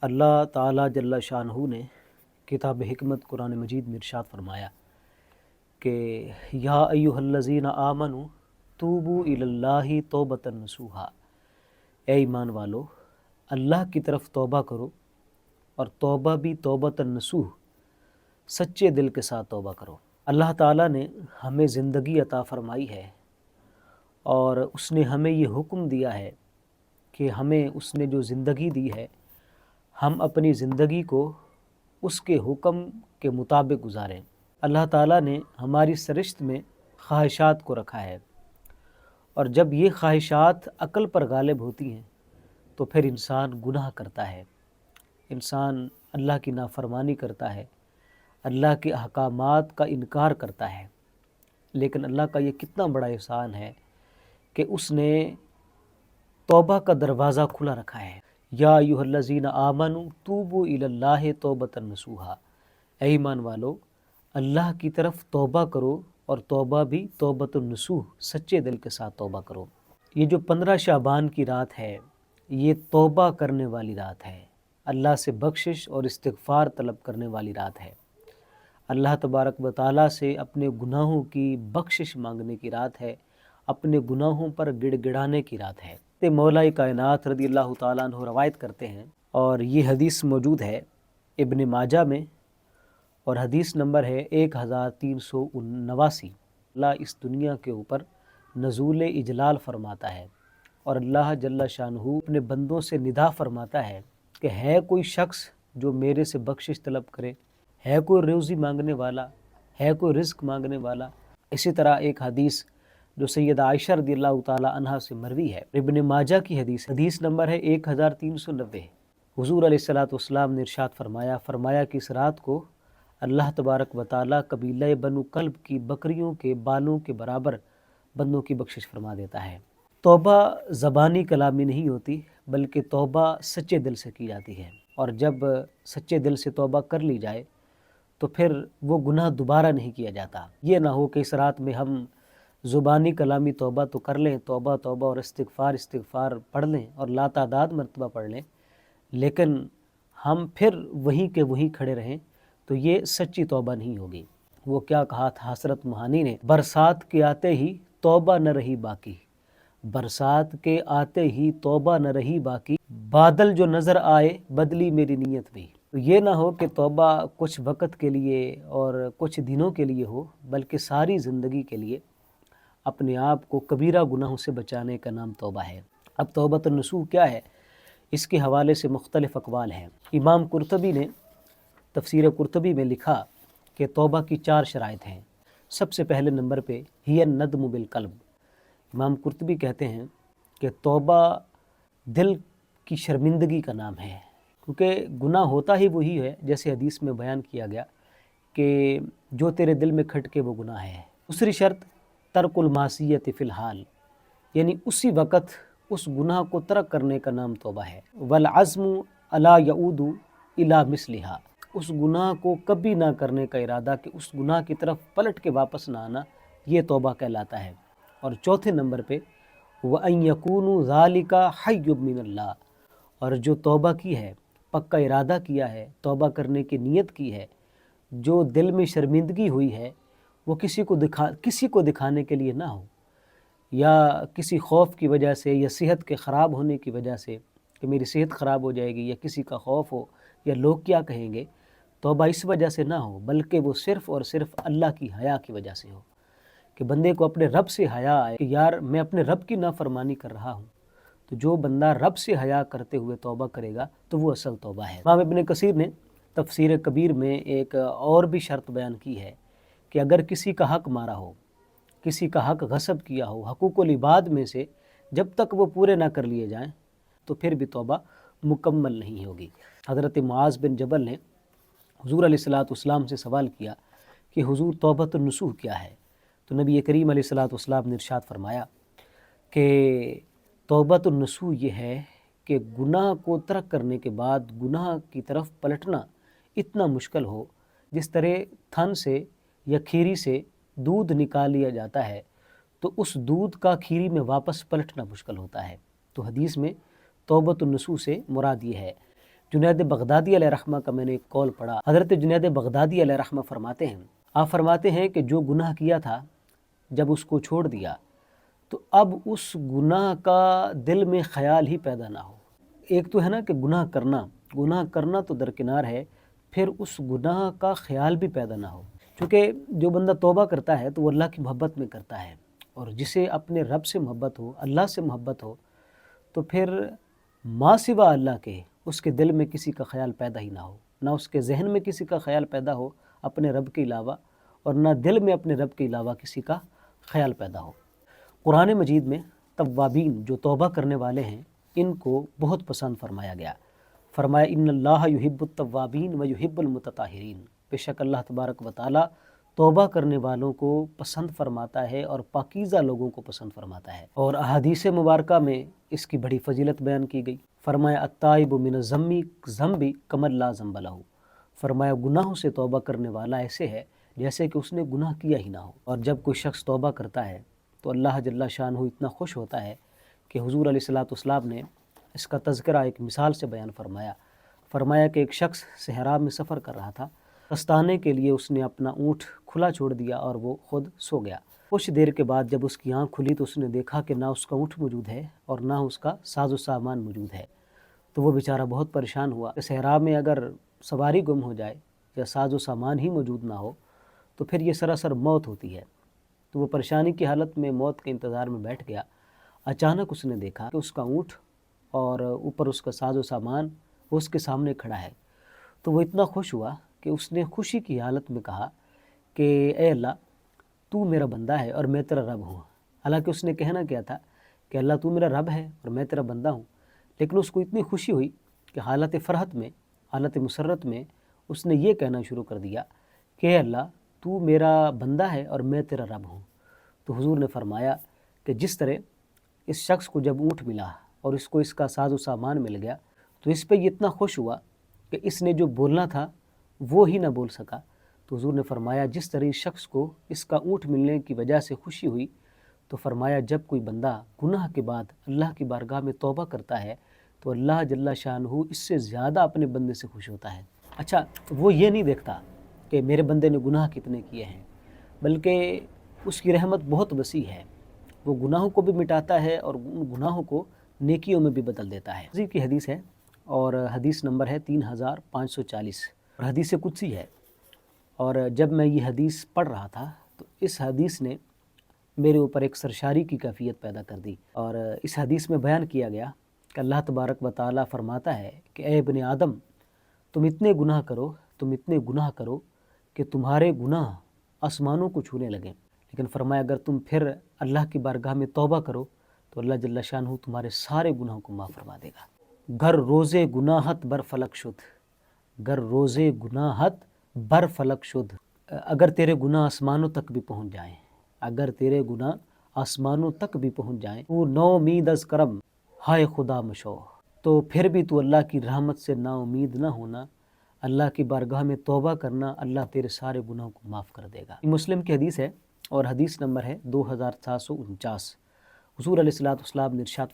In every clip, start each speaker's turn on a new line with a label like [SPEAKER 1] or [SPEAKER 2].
[SPEAKER 1] اللہ تعالیٰ جل شانہ نے کتاب حکمت قرآن مجید میں ارشاد فرمایا کہ یا ایھا الذین آمنوا توبوا الی اللہ توبۃ نصوحا، اے ایمان والو اللہ کی طرف توبہ کرو، اور توبہ بھی توبۃ نصوح، سچے دل کے ساتھ توبہ کرو۔ اللہ تعالیٰ نے ہمیں زندگی عطا فرمائی ہے، اور اس نے ہمیں یہ حکم دیا ہے کہ ہمیں اس نے جو زندگی دی ہے ہم اپنی زندگی کو اس کے حکم کے مطابق گزاریں۔ اللہ تعالیٰ نے ہماری سرشت میں خواہشات کو رکھا ہے، اور جب یہ خواہشات عقل پر غالب ہوتی ہیں تو پھر انسان گناہ کرتا ہے، انسان اللہ کی نافرمانی کرتا ہے، اللہ کے احکامات کا انکار کرتا ہے۔ لیکن اللہ کا یہ کتنا بڑا احسان ہے کہ اس نے توبہ کا دروازہ کھلا رکھا ہے۔ یا ایھا الذین آمنوا توبوا الی اللہ توبۃ نصوحا، اے ایمان والو اللہ کی طرف توبہ کرو، اور توبہ بھی توبۃ النصوح، سچے دل کے ساتھ توبہ کرو۔ یہ جو 15 شعبان کی رات ہے یہ توبہ کرنے والی رات ہے، اللہ سے بخشش اور استغفار طلب کرنے والی رات ہے، اللہ تبارک و تعالیٰ سے اپنے گناہوں کی بخشش مانگنے کی رات ہے، اپنے گناہوں پر گڑ گڑانے کی رات ہے۔ مولا کائنات رضی اللہ تعالیٰ عنہ روایت کرتے ہیں، اور یہ حدیث موجود ہے ابن ماجہ میں، اور حدیث نمبر ہے 1379۔ اللہ اس دنیا کے اوپر نزول اجلال فرماتا ہے، اور اللہ جل شانہ اپنے بندوں سے ندا فرماتا ہے کہ ہے کوئی شخص جو میرے سے بخشش طلب کرے، ہے کوئی روزی مانگنے والا، ہے کوئی رزق مانگنے والا۔ اسی طرح ایک حدیث جو سیدہ عائشہ رضی اللہ تعالیٰ عنہ سے مروی ہے، ابن ماجہ کی حدیث نمبر ہے 1390۔ حضور علیہ السلام نے ارشاد فرمایا کہ اس رات کو اللہ تبارک و تعالیٰ قبیلہ بنو کلب کی بکریوں کے بالوں کے برابر بندوں کی بخشش فرما دیتا ہے۔ توبہ زبانی کلامی نہیں ہوتی، بلکہ توبہ سچے دل سے کی جاتی ہے، اور جب سچے دل سے توبہ کر لی جائے تو پھر وہ گناہ دوبارہ نہیں کیا جاتا۔ یہ نہ ہو کہ اس رات میں ہم زبانی کلامی توبہ تو کر لیں، توبہ اور استغفار پڑھ لیں اور لاتعداد مرتبہ پڑھ لیں، لیکن ہم پھر وہیں کے وہیں کھڑے رہیں، تو یہ سچی توبہ نہیں ہوگی۔ وہ کیا کہا تھا حضرت مہانی نے، برسات کے آتے ہی توبہ نہ رہی باقی، برسات کے آتے ہی توبہ نہ رہی باقی، بادل جو نظر آئے بدلی میری نیت بھی۔ تو یہ نہ ہو کہ توبہ کچھ وقت کے لیے اور کچھ دنوں کے لیے ہو، بلکہ ساری زندگی کے لیے اپنے آپ کو کبیرہ گناہوں سے بچانے کا نام توبہ ہے۔ اب توبۃ النصوح کیا ہے، اس کے حوالے سے مختلف اقوال ہیں۔ امام قرطبی نے تفسیر قرطبی میں لکھا کہ توبہ کی 4 شرائط ہیں۔ سب سے پہلے نمبر پہ ہی الندم بالقلب۔ امام قرطبی کہتے ہیں کہ توبہ دل کی شرمندگی کا نام ہے، کیونکہ گناہ ہوتا ہی وہی ہے جیسے حدیث میں بیان کیا گیا کہ جو تیرے دل میں کھٹکے وہ گناہ ہے۔ دوسری شرط ترک المعصیت فی الحال، یعنی اسی وقت اس گناہ کو ترک کرنے کا نام توبہ ہے۔ والعزم الا یعود الی مثلھا، اس گناہ کو کبھی نہ کرنے کا ارادہ کہ اس گناہ کی طرف پلٹ کے واپس نہ آنا، یہ توبہ کہلاتا ہے۔ اور چوتھے نمبر پہ وَأَن يَكُونُوا ذَلِكَ حَيٌّ مِّنَ اللَّهِ، اور جو توبہ کی ہے، پکا ارادہ کیا ہے، توبہ کرنے کی نیت کی ہے، جو دل میں شرمندگی ہوئی ہے، وہ کسی کو دکھانے کے لیے نہ ہو، یا کسی خوف کی وجہ سے، یا صحت کے خراب ہونے کی وجہ سے کہ میری صحت خراب ہو جائے گی، یا کسی کا خوف ہو، یا لوگ کیا کہیں گے، توبہ اس وجہ سے نہ ہو، بلکہ وہ صرف اور صرف اللہ کی حیا کی وجہ سے ہو، کہ بندے کو اپنے رب سے حیا آئے کہ یار میں اپنے رب کی نافرمانی کر رہا ہوں۔ تو جو بندہ رب سے حیا کرتے ہوئے توبہ کرے گا تو وہ اصل توبہ ہے۔ امام ابن کثیر نے تفسیر کبیر میں ایک اور بھی شرط بیان کی ہے کہ اگر کسی کا حق مارا ہو، کسی کا حق غصب کیا ہو، حقوق العباد میں سے جب تک وہ پورے نہ کر لیے جائیں تو پھر بھی توبہ مکمل نہیں ہوگی۔ حضرت معاذ بن جبل نے حضور علیہ السلام سے سوال کیا کہ حضور توبۃ النصوح کیا ہے؟ تو نبی کریم علیہ السلام نے ارشاد فرمایا کہ توبۃ النصوح یہ ہے کہ گناہ کو ترک کرنے کے بعد گناہ کی طرف پلٹنا اتنا مشکل ہو، جس طرح تھن سے یا کھیری سے دودھ نکال لیا جاتا ہے تو اس دودھ کا کھیری میں واپس پلٹنا مشکل ہوتا ہے۔ تو حدیث میں توبۃ النصوح سے مراد یہ ہے جنید بغدادی علیہ رحمہ کا میں نے ایک قول پڑھا. حضرت جنید بغدادی علیہ رحمہ فرماتے ہیں، آپ فرماتے ہیں کہ جو گناہ کیا تھا جب اس کو چھوڑ دیا تو اب اس گناہ کا دل میں خیال ہی پیدا نہ ہو. ایک تو ہے نا کہ گناہ کرنا تو درکنار ہے، پھر اس گناہ کا خیال بھی پیدا نہ ہو. چونکہ جو بندہ توبہ کرتا ہے تو وہ اللہ کی محبت میں کرتا ہے، اور جسے اپنے رب سے محبت ہو، اللہ سے محبت ہو، تو پھر ما سوا اللہ کے اس کے دل میں کسی کا خیال پیدا ہی نہ ہو، نہ اس کے ذہن میں کسی کا خیال پیدا ہو اپنے رب کے علاوہ، اور نہ دل میں اپنے رب کے علاوہ کسی کا خیال پیدا ہو. قرآن مجید میں توابین جو توبہ کرنے والے ہیں ان کو بہت پسند فرمایا گیا. فرمایا ان اللہ یحب التوابین و یحب المتطہرین، بے شک اللہ تبارک و تعالی توبہ کرنے والوں کو پسند فرماتا ہے اور پاکیزہ لوگوں کو پسند فرماتا ہے. اور احادیث مبارکہ میں اس کی بڑی فضیلت بیان کی گئی. فرمایا التائب من الذنب کمن لا ذنب لہ، فرمایا گناہوں سے توبہ کرنے والا ایسے ہے جیسے کہ اس نے گناہ کیا ہی نہ ہو. اور جب کوئی شخص توبہ کرتا ہے تو اللہ جل شانہ اتنا خوش ہوتا ہے کہ حضور علیہ الصلوۃ والسلام نے اس کا تذکرہ ایک مثال سے بیان فرمایا کہ ایک شخص صحرا میں سفر کر رہا تھا. رستانے کے لیے اس نے اپنا اونٹ کھلا چھوڑ دیا اور وہ خود سو گیا. کچھ دیر کے بعد جب اس کی آنکھ کھلی تو اس نے دیکھا کہ نہ اس کا اونٹ موجود ہے اور نہ اس کا ساز و سامان موجود ہے. تو وہ بیچارہ بہت پریشان ہوا کہ صحرا میں اگر سواری گم ہو جائے یا ساز و سامان ہی موجود نہ ہو تو پھر یہ سراسر موت ہوتی ہے. تو وہ پریشانی کی حالت میں موت کے انتظار میں بیٹھ گیا. اچانک اس نے دیکھا کہ اس کا اونٹ اور اوپر اس کا ساز و سامان وہ اس کے سامنے کھڑا ہے. تو وہ اتنا خوش ہوا کہ اس نے خوشی کی حالت میں کہا کہ اے اللہ، تو میرا بندہ ہے اور میں تیرا رب ہوں. حالانکہ اس نے کہنا کیا تھا کہ اللہ تو میرا رب ہے اور میں تیرا بندہ ہوں، لیکن اس کو اتنی خوشی ہوئی کہ حالت فرحت میں، حالت مسرت میں اس نے یہ کہنا شروع کر دیا کہ اے اللہ، تو میرا بندہ ہے اور میں تیرا رب ہوں. تو حضور نے فرمایا کہ جس طرح اس شخص کو جب اونٹ ملا اور اس کو اس کا ساز و سامان مل گیا تو اس پہ یہ اتنا خوش ہوا کہ اس نے جو بولنا تھا وہ ہی نہ بول سکا. تو حضور نے فرمایا جس طرح اس شخص کو اس کا اونٹ ملنے کی وجہ سے خوشی ہوئی، تو فرمایا جب کوئی بندہ گناہ کے بعد اللہ کی بارگاہ میں توبہ کرتا ہے تو اللہ جل شانہ اس سے زیادہ اپنے بندے سے خوش ہوتا ہے. اچھا، وہ یہ نہیں دیکھتا کہ میرے بندے نے گناہ کتنے کیے ہیں، بلکہ اس کی رحمت بہت وسیع ہے. وہ گناہوں کو بھی مٹاتا ہے اور ان گناہوں کو نیکیوں میں بھی بدل دیتا ہے. اسی کی حدیث ہے اور حدیث نمبر ہے 3540 اور حدیث قدسی ہے. اور جب میں یہ حدیث پڑھ رہا تھا تو اس حدیث نے میرے اوپر ایک سرشاری کی کیفیت پیدا کر دی. اور اس حدیث میں بیان کیا گیا کہ اللہ تبارک و تعالیٰ فرماتا ہے کہ اے ابن آدم، تم اتنے گناہ کرو کہ تمہارے گناہ آسمانوں کو چھونے لگیں. لیکن فرمایا اگر تم پھر اللہ کی بارگاہ میں توبہ کرو تو اللہ جل شانہ تمہارے سارے گناہوں کو معاف فرما دے گا. گر روزے گناہت بر فلک شد، گر روزے گناہت بر فلک شد، اگر تیرے گناہ آسمانوں تک بھی پہنچ جائیں، اگر تیرے گناہ آسمانوں تک بھی پہنچ جائیں، تو نو امید از کرم ہائے خدا مشو، تو پھر بھی تو اللہ کی رحمت سے نا امید نہ ہونا، اللہ کی بارگاہ میں توبہ کرنا، اللہ تیرے سارے گناہوں کو معاف کر دے گا. یہ مسلم کی حدیث ہے اور حدیث نمبر ہے 2749. حضور علیہ الصلوۃ والسلام نے ارشاد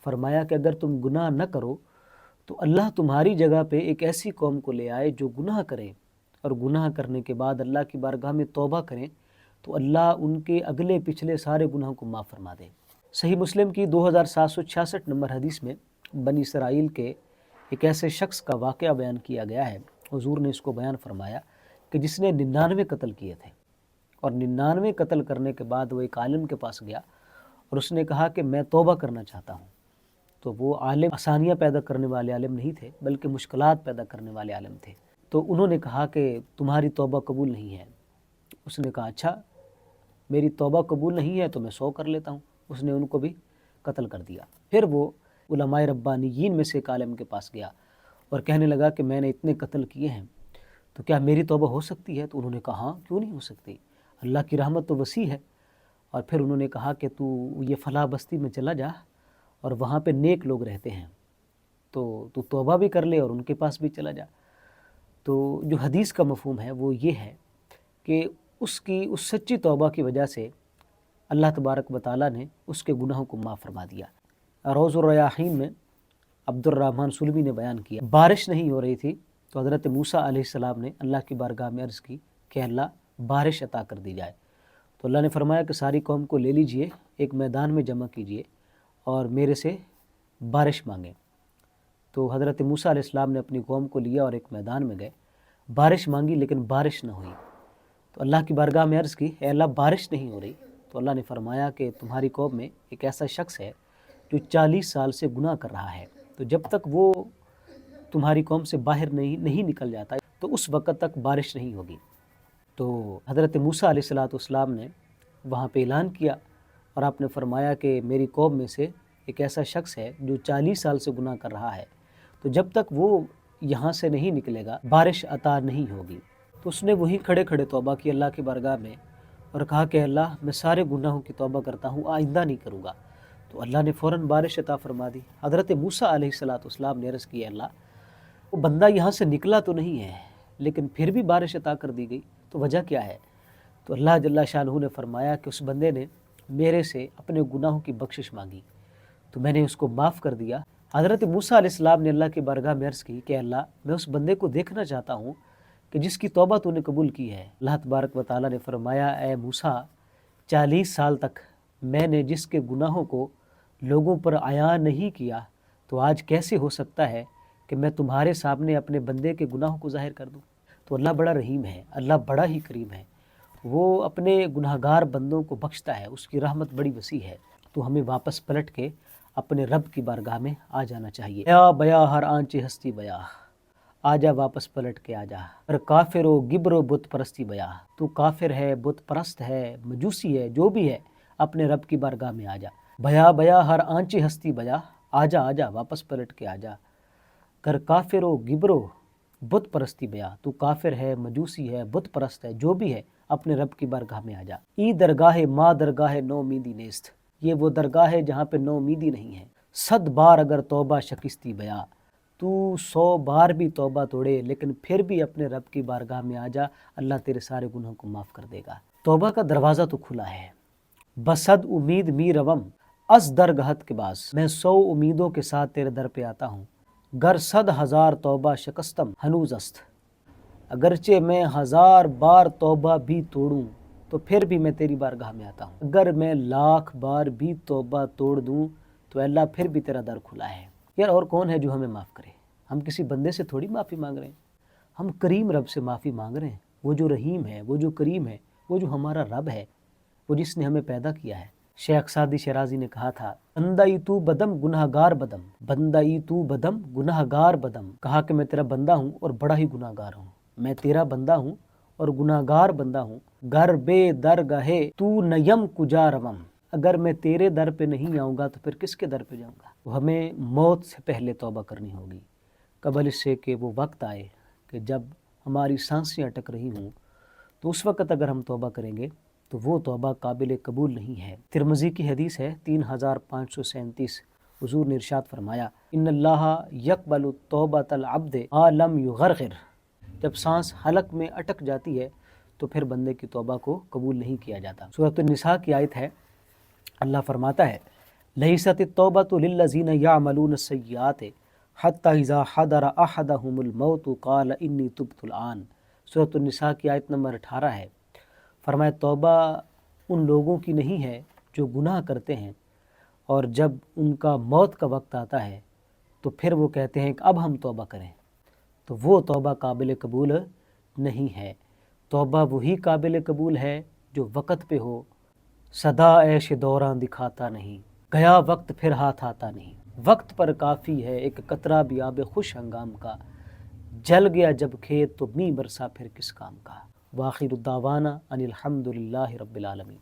[SPEAKER 1] فرمایا کہ اگر تم گناہ نہ کرو تو اللہ تمہاری جگہ پہ ایک ایسی قوم کو لے آئے جو گناہ کریں، اور گناہ کرنے کے بعد اللہ کی بارگاہ میں توبہ کریں تو اللہ ان کے اگلے پچھلے سارے گناہوں کو معاف فرما دے. صحیح مسلم کی 2766 نمبر حدیث میں بنی اسرائیل کے ایک ایسے شخص کا واقعہ بیان کیا گیا ہے. حضور نے اس کو بیان فرمایا کہ جس نے 99 قتل کیے تھے، اور 99 قتل کرنے کے بعد وہ ایک عالم کے پاس گیا اور اس نے کہا کہ میں توبہ کرنا چاہتا ہوں. تو وہ عالم آسانیاں پیدا کرنے والے عالم نہیں تھے بلکہ مشکلات پیدا کرنے والے عالم تھے. تو انہوں نے کہا کہ تمہاری توبہ قبول نہیں ہے. اس نے کہا اچھا، میری توبہ قبول نہیں ہے تو میں 100 کر لیتا ہوں. اس نے ان کو بھی قتل کر دیا. پھر وہ علماء ربانیین میں سے ایک عالم کے پاس گیا اور کہنے لگا کہ میں نے اتنے قتل کیے ہیں تو کیا میری توبہ ہو سکتی ہے؟ تو انہوں نے کہا ہاں، کیوں نہیں ہو سکتی، اللہ کی رحمت تو وسیع ہے. اور پھر انہوں نے کہا کہ تو یہ فلاں بستی میں چلا جا اور وہاں پہ نیک لوگ رہتے ہیں، تو توبہ بھی کر لے اور ان کے پاس بھی چلا جا. تو جو حدیث کا مفہوم ہے وہ یہ ہے کہ اس سچی توبہ کی وجہ سے اللہ تبارک و تعالیٰ نے اس کے گناہوں کو معاف فرما دیا. روض الریاحین میں عبد الرحمن سلمی نے بیان کیا، بارش نہیں ہو رہی تھی تو حضرت موسیٰ علیہ السلام نے اللہ کی بارگاہ میں عرض کی کہ اللہ بارش عطا کر دی جائے، تو اللہ نے فرمایا کہ ساری قوم کو لے لیجئے، ایک میدان میں جمع کیجئے اور میرے سے بارش مانگیں۔ تو حضرت موسیٰ علیہ السلام نے اپنی قوم کو لیا اور ایک میدان میں گئے، بارش مانگی لیکن بارش نہ ہوئی، تو اللہ کی بارگاہ میں عرض کی اے اللہ بارش نہیں ہو رہی، تو اللہ نے فرمایا کہ تمہاری قوم میں ایک ایسا شخص ہے جو 40 سال سے گناہ کر رہا ہے، تو جب تک وہ تمہاری قوم سے باہر نہیں نکل جاتا تو اس وقت تک بارش نہیں ہوگی۔ تو حضرت موسیٰ علیہ السلام نے وہاں پہ اعلان کیا اور آپ نے فرمایا کہ میری قوم میں سے ایک ایسا شخص ہے جو 40 سال سے گناہ کر رہا ہے، تو جب تک وہ یہاں سے نہیں نکلے گا بارش عطا نہیں ہوگی۔ تو اس نے وہیں کھڑے کھڑے توبہ کی اللہ کی بارگاہ میں اور کہا کہ اللہ میں سارے گناہوں کی توبہ کرتا ہوں، آئندہ نہیں کروں گا، تو اللہ نے فوراً بارش عطا فرما دی۔ حضرت موسیٰ علیہ السلام نے عرض کی اللہ وہ بندہ یہاں سے نکلا تو نہیں ہے لیکن پھر بھی بارش عطا کر دی گئی، تو وجہ کیا ہے؟ تو اللہ جل شانہ نے فرمایا کہ اس بندے نے میرے سے اپنے گناہوں کی بخشش مانگی تو میں نے اس کو معاف کر دیا۔ حضرت موسیٰ علیہ السلام نے اللہ کی بارگاہ میں عرض کی کہ اللہ میں اس بندے کو دیکھنا چاہتا ہوں کہ جس کی توبہ تو نے قبول کی ہے۔ اللہ تبارک و تعالیٰ نے فرمایا اے موسیٰ 40 سال تک میں نے جس کے گناہوں کو لوگوں پر عیاں نہیں کیا تو آج کیسے ہو سکتا ہے کہ میں تمہارے سامنے اپنے بندے کے گناہوں کو ظاہر کر دوں؟ تو اللہ بڑا رحیم ہے، اللہ بڑا ہی کریم ہے، وہ اپنے گناہگار بندوں کو بخشتا ہے، اس کی رحمت بڑی وسیع ہے۔ تو ہمیں واپس پلٹ کے اپنے رب کی بارگاہ میں آ جانا چاہیے۔ بیا بیا ہر آنچ ہستی بیا، آجا واپس پلٹ کے آجا، ہر کافر و گبر و بت پرستی بیا، تو کافر ہے، بت پرست ہے، مجوسی ہے، جو بھی ہے اپنے رب کی بارگاہ میں آجا۔ بیا بیا ہر آنچ ہستی بیا، آجا آجا واپس پلٹ کے آجا، کر کافر و گبر و بت پرستی بیا، تو کافر ہے، مجوسی ہے، بت پرست ہے، جو بھی ہے اپنے رب کی بارگاہ میں آجا۔ ای درگاہ ما درگاہ نو امیدی نیست، یہ وہ درگاہ ہے جہاں پہ نو امیدی نہیں ہے۔ 100 بار اگر توبہ شکستی بیا، تو 100 بار بھی توبہ توڑے لیکن پھر بھی اپنے رب کی بارگاہ میں آجا، اللہ تیرے سارے گناہوں کو معاف کر دے گا۔ توبہ کا دروازہ تو کھلا ہے۔ بصد امید می روم از درگہت کے باز، میں 100 امیدوں کے ساتھ تیرے در پہ آتا ہوں، گر 100,000 توبہ شکستم ہنوز است، اگرچہ میں 1000 بار توبہ بھی توڑوں تو پھر بھی میں تیری بارگاہ میں آتا ہوں، اگر میں 1,00,000 بار بھی توبہ توڑ دوں تو اللہ پھر بھی تیرا در کھلا ہے۔ یار اور کون ہے جو ہمیں معاف کرے؟ ہم کسی بندے سے تھوڑی معافی مانگ رہے ہیں، ہم کریم رب سے معافی مانگ رہے ہیں، وہ جو رحیم ہے، وہ جو کریم ہے، وہ جو ہمارا رب ہے، وہ جس نے ہمیں پیدا کیا ہے۔ شیخ سعدی شیرازی نے کہا تھا بندائی تو بدم گناہگار بدم، بندائی تو بدم گناہگار بدم، کہا کہ میں تیرا بندہ ہوں اور بڑا ہی گناہگار ہوں، میں تیرا بندہ ہوں اور گناہگار بندہ ہوں، گر بے درگاہے تو نیم کجا روم، اگر میں تیرے در پہ نہیں آؤں گا تو پھر کس کے در پہ جاؤں گا؟ تو ہمیں موت سے پہلے توبہ کرنی ہوگی، قبل اس سے کہ وہ وقت آئے کہ جب ہماری سانسیں اٹک رہی ہوں، تو اس وقت اگر ہم توبہ کریں گے تو وہ توبہ قابل قبول نہیں ہے۔ ترمذی کی حدیث ہے 3537، حضور نے ارشاد فرمایا ان اللہ یقبل توبۃ العبد ما لم یغرغر، جب سانس حلق میں اٹک جاتی ہے تو پھر بندے کی توبہ کو قبول نہیں کیا جاتا۔ سورۃ النساء کی آیت ہے، اللہ فرماتا ہے لیست التوبۃ للذین یعملون السیئات حتی اذا حضر احدهم الموت قال انی تبت الآن، سورۃ النساء کی آیت نمبر 18 ہے۔ فرمایا توبہ ان لوگوں کی نہیں ہے جو گناہ کرتے ہیں اور جب ان کا موت کا وقت آتا ہے تو پھر وہ کہتے ہیں کہ اب ہم توبہ کریں، تو وہ توبہ قابل قبول نہیں ہے۔ توبہ وہی قابل قبول ہے جو وقت پہ ہو، صدا عیش دوران دکھاتا نہیں، گیا وقت پھر ہاتھ آتا نہیں، وقت پر کافی ہے ایک قطرہ بھی آب خوش ہنگام کا، جل گیا جب کھیت تو می برسا پھر کس کام کا۔ وآخر الدعوانا ان الحمد للہ رب العالمین۔